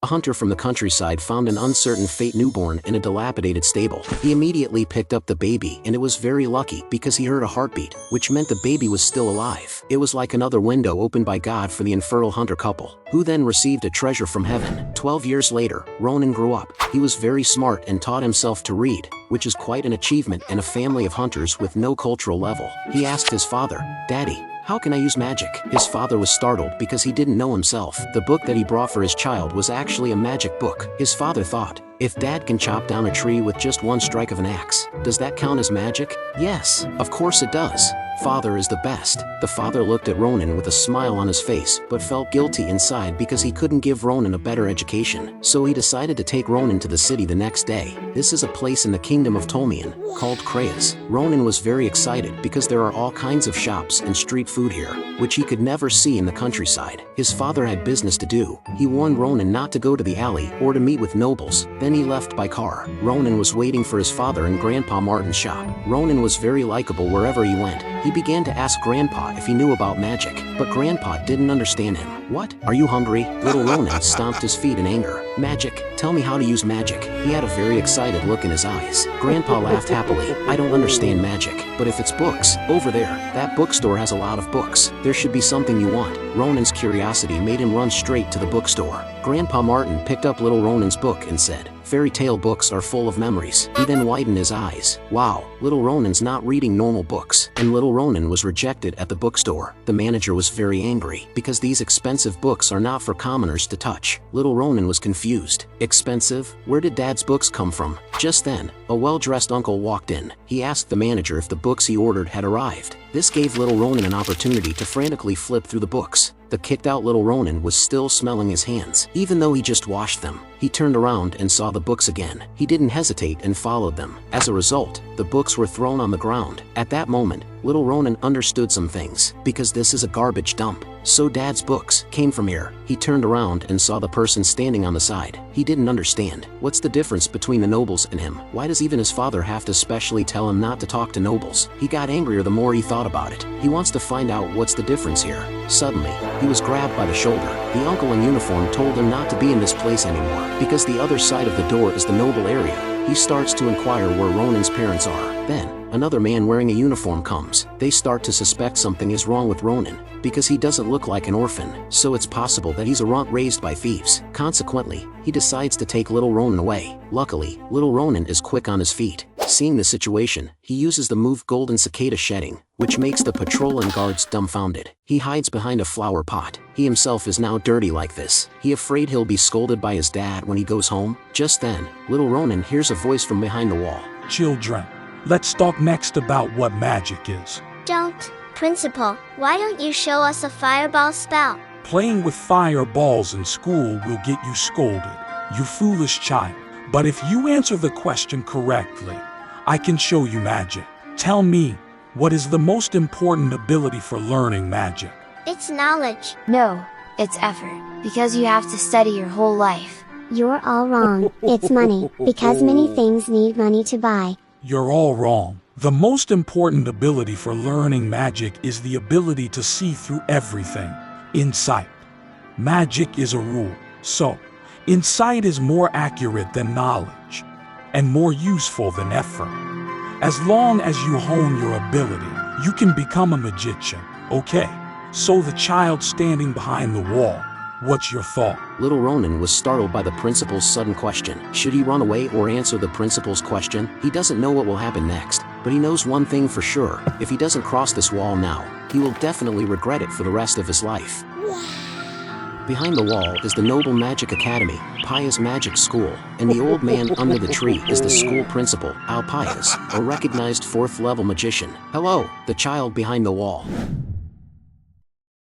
A hunter from the countryside found an uncertain fate newborn in a dilapidated stable. He immediately picked up the baby, and it was very lucky because he heard a heartbeat, which meant the baby was still alive. It was like another window opened by God for the infertile hunter couple, who then received a treasure from heaven. 12 years later, Ronan grew up. He was very smart and taught himself to read, which is quite an achievement in a family of hunters with no cultural level. He asked his father, "Daddy, how can I use magic?" His father was startled because he didn't know himself. The book that he brought for his child was actually a magic book. His father thought, if Dad can chop down a tree with just one strike of an axe, does that count as magic? Yes, of course it does. Father is the best. The father looked at Ronan with a smile on his face, but felt guilty inside because he couldn't give Ronan a better education. So he decided to take Ronan to the city the next day. This is a place in the kingdom of Tolmian, called Krayas. Ronan was very excited because there are all kinds of shops and street food here, which he could never see in the countryside. His father had business to do. He warned Ronan not to go to the alley or to meet with nobles. Then he left by car. Ronan was waiting for his father in Grandpa Martin's shop. Ronan was very likable wherever he went. He began to ask Grandpa if he knew about magic, but Grandpa didn't understand him. "What? Are you hungry?" Little Ronan stomped his feet in anger. "Magic? Tell me how to use magic." He had a very excited look in his eyes. Grandpa laughed happily. "I don't understand magic, but if it's books, over there, that bookstore has a lot of books. There should be something you want." Ronan's curiosity made him run straight to the bookstore. Grandpa Martin picked up little Ronan's book and said, "Fairy tale books are full of memories." He then widened his eyes. Wow, little Ronan's not reading normal books. And little Ronan was rejected at the bookstore. The manager was very angry because these expensive books are not for commoners to touch. Little Ronan was confused. Expensive? Where did Dad's books come from? Just then, a well-dressed uncle walked in. He asked the manager if the books he ordered had arrived. This gave little Ronan an opportunity to frantically flip through the books. The kicked-out little Ronan was still smelling his hands, even though he just washed them. He turned around and saw the books again. He didn't hesitate and followed them. As a result, the books were thrown on the ground. At that moment, little Ronan understood some things, because this is a garbage dump. So Dad's books came from here. He turned around and saw the person standing on the side. He didn't understand. What's the difference between the nobles and him? Why does even his father have to specially tell him not to talk to nobles? He got angrier the more he thought about it. He wants to find out what's the difference here. Suddenly, he was grabbed by the shoulder. The uncle in uniform told him not to be in this place anymore, because the other side of the door is the noble area. He starts to inquire where Ronan's parents are. Then, another man wearing a uniform comes. They start to suspect something is wrong with Ronan, because he doesn't look like an orphan, so it's possible that he's a runt raised by thieves. Consequently, he decides to take little Ronan away. Luckily, little Ronan is quick on his feet. Seeing the situation, he uses the move Golden Cicada Shedding, which makes the patrol and guards dumbfounded. He hides behind a flower pot. He himself is now dirty like this. He afraid he'll be scolded by his dad when he goes home. Just then, little Ronan hears a voice from behind the wall. "Children, let's talk next about what magic is." Don't. Principal, why don't you show us a fireball spell? Playing with fireballs in school will get you scolded, you foolish child. But if you answer the question correctly, I can show you magic. Tell me, what is the most important ability for learning magic? It's knowledge. No, it's effort, because you have to study your whole life. You're all wrong. It's money, because many things need money to buy. You're all wrong. The most important ability for learning magic is the ability to see through everything. Insight. Magic is a rule, so insight is more accurate than knowledge, and more useful than effort. As long as you hone your ability, you can become a magician, okay? So the child standing behind the wall, what's your thought? Little Ronan was startled by the principal's sudden question. Should he run away or answer the principal's question? He doesn't know what will happen next, but he knows one thing for sure. If he doesn't cross this wall now, he will definitely regret it for the rest of his life. Behind the wall is the Noble Magic Academy, Paya's magic school, and the old man under the tree is the school principal, Alpayas, a recognized 4th-level magician. Hello, the child behind the wall.